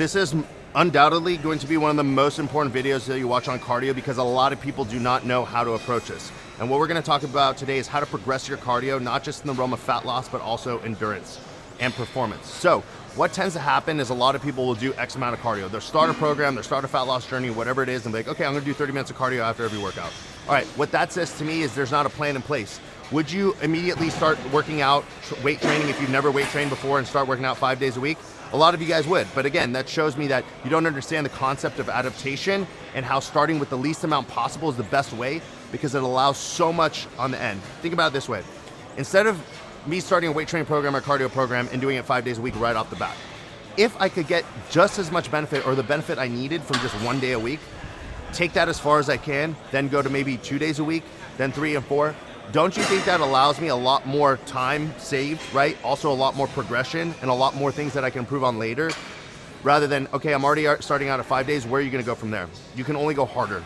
This is undoubtedly going to be one of the most important videos that you watch on cardio because a lot of people do not know how to approach this. And what we're going to talk about today is how to progress your cardio, not just in the realm of fat loss, but also endurance and performance. So what tends to happen is a lot of people will do X amount of cardio. They'll start a program, they'll start a fat loss journey, whatever it is, and be like, okay, I'm going to do 30 minutes of cardio after every workout. All right, what that says to me is there's not a plan in place. Would you immediately start working out, weight training if you've never weight trained before and start working out 5 days a week? A lot of you guys would, but again, that shows me that you don't understand the concept of adaptation and how starting with the least amount possible is the best way because it allows so much on the end. Think about it this way. Instead of me starting a weight training program or cardio program and doing it 5 days a week right off the bat, if I could get just as much benefit or the benefit I needed from just 1 day a week, take that as far as I can, then go to maybe 2 days a week, then 3 and 4, don't you think that allows me a lot more time saved, right? Also a lot more progression and a lot more things that I can improve on later, rather than, okay, I'm already starting out at 5 days, where are you gonna go from there? You can only go harder.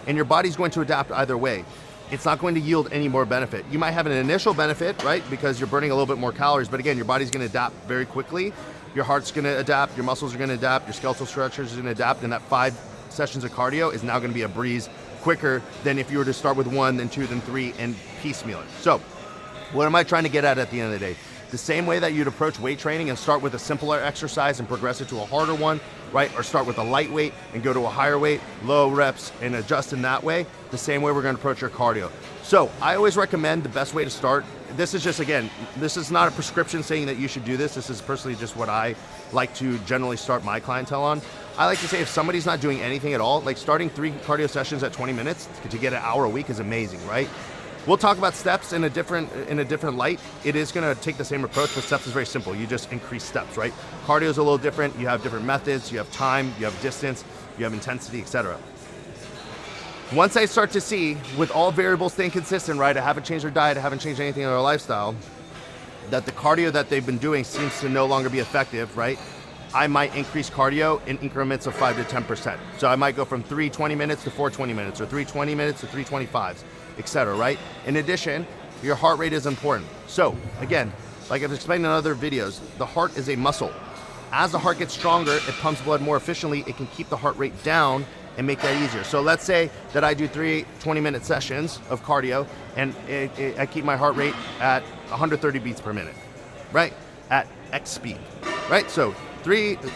And your body's going to adapt either way. It's not going to yield any more benefit. You might have an initial benefit, right? Because you're burning a little bit more calories, but again, your body's gonna adapt very quickly. Your heart's gonna adapt, your muscles are gonna adapt, your skeletal structures are gonna adapt, and that 5 sessions of cardio is now gonna be a breeze quicker than if you were to start with 1, then 2, then 3, and piecemeal it. So, what am I trying to get at the end of the day? The same way that you'd approach weight training and start with a simpler exercise and progress it to a harder one, right? Or start with a lightweight and go to a higher weight, low reps, and adjust in that way, the same way we're gonna approach your cardio. So, I always recommend the best way to start. This is just, again, this is not a prescription saying that you should do this. This is personally just what I like to generally start my clientele on. I like to say if somebody's not doing anything at all, like starting 3 cardio sessions at 20 minutes to get an hour a week is amazing, right? We'll talk about steps in a different light. It is gonna take the same approach, but steps is very simple. You just increase steps, right? Cardio is a little different. You have different methods, you have time, you have distance, you have intensity, etc. Once I start to see, with all variables staying consistent, right? I haven't changed their diet, I haven't changed anything in their lifestyle, that the cardio that they've been doing seems to no longer be effective, right? I might increase cardio in increments of 5 to 10%. So I might go from 3 20 minutes to 4 20 minutes, or 3 20 minutes to 3 25s, etc., right? In addition, your heart rate is important. So again, like I've explained in other videos, the heart is a muscle. As the heart gets stronger, it pumps blood more efficiently, it can keep the heart rate down and make that easier. So let's say that I do 3 20-minute sessions of cardio and I keep my heart rate at 130 beats per minute, right? At X speed, right? So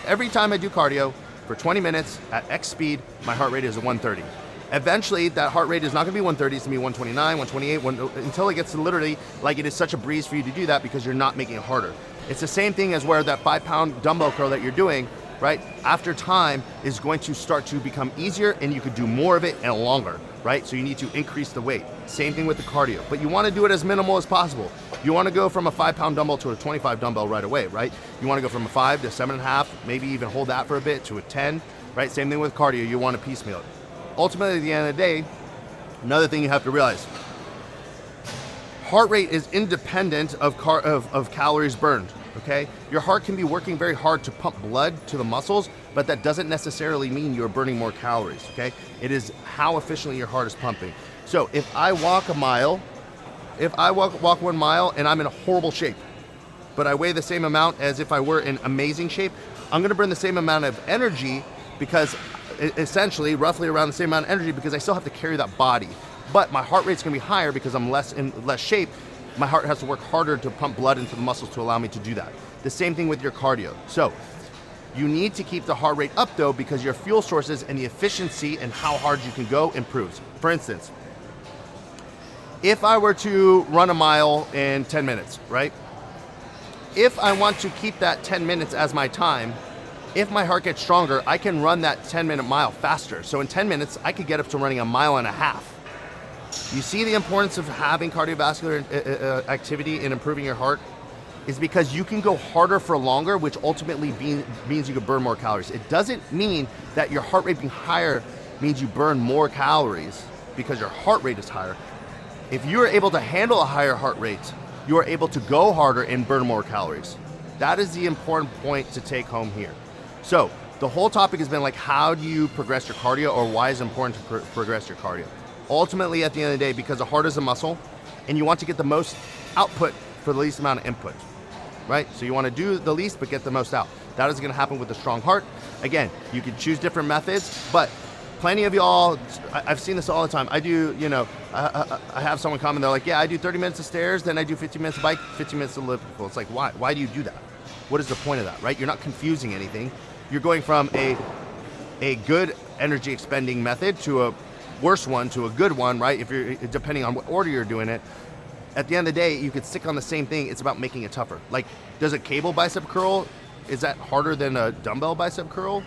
every time I do cardio for 20 minutes at X speed, my heart rate is 130. Eventually, that heart rate is not gonna be 130, it's gonna be 129, 128, until it gets to literally like it is such a breeze for you to do that because you're not making it harder. It's the same thing as where that 5-pound dumbbell curl that you're doing, right? After time is going to start to become easier and you could do more of it and longer, right? So you need to increase the weight. Same thing with the cardio, but you wanna do it as minimal as possible. You wanna go from a 5-pound dumbbell to a 25 dumbbell right away, right? You wanna go from a 5 to 7.5, maybe even hold that for a bit to a 10, right? Same thing with cardio, you wanna piecemeal it. Ultimately, at the end of the day, another thing you have to realize, heart rate is independent of calories burned, okay? Your heart can be working very hard to pump blood to the muscles, but that doesn't necessarily mean you're burning more calories, okay? It is how efficiently your heart is pumping. So if I walk a mile, if I walk 1 mile and I'm in a horrible shape, but I weigh the same amount as if I were in amazing shape, I'm gonna burn the same amount of energy because essentially roughly around the same amount of energy because I still have to carry that body. But my heart rate's gonna be higher because I'm in less shape. My heart has to work harder to pump blood into the muscles to allow me to do that. The same thing with your cardio. So you need to keep the heart rate up though because your fuel sources and the efficiency and how hard you can go improves. For instance, if I were to run a mile in 10 minutes, right? If I want to keep that 10 minutes as my time, if my heart gets stronger, I can run that 10-minute mile faster. So in 10 minutes, I could get up to running a 1.5 miles. You see the importance of having cardiovascular activity in improving your heart is because you can go harder for longer, which ultimately means you can burn more calories. It doesn't mean that your heart rate being higher means you burn more calories because your heart rate is higher. If you're able to handle a higher heart rate, you are able to go harder and burn more calories. That is the important point to take home here. So the whole topic has been like, how do you progress your cardio, or why is it important to progress your cardio? Ultimately, at the end of the day, because the heart is a muscle and you want to get the most output for the least amount of input, right? So you want to do the least but get the most out. That is gonna happen with a strong heart. Again, you can choose different methods, but plenty of y'all, I've seen this all the time. I do, I have someone come and they're like, yeah, I do 30 minutes of stairs, then I do 15 minutes of bike, 15 minutes of elliptical. It's like, why? Why do you do that? What is the point of that, right? You're not confusing anything. You're going from a good energy expending method to a worse one to a good one, right? If you're, depending on what order you're doing it. At the end of the day, you could stick on the same thing. It's about making it tougher. Like, does a cable bicep curl, is that harder than a dumbbell bicep curl?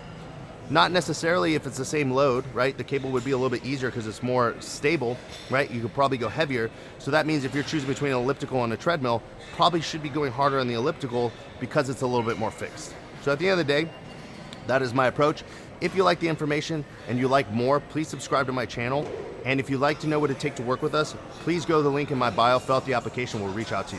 Not necessarily if it's the same load, right? The cable would be a little bit easier because it's more stable, right? You could probably go heavier. So that means if you're choosing between an elliptical and a treadmill, probably should be going harder on the elliptical because it's a little bit more fixed. So at the end of the day, that is my approach. If you like the information and you like more, please subscribe to my channel. And if you'd like to know what it takes to work with us, please go to the link in my bio, fill out the application, we'll reach out to you.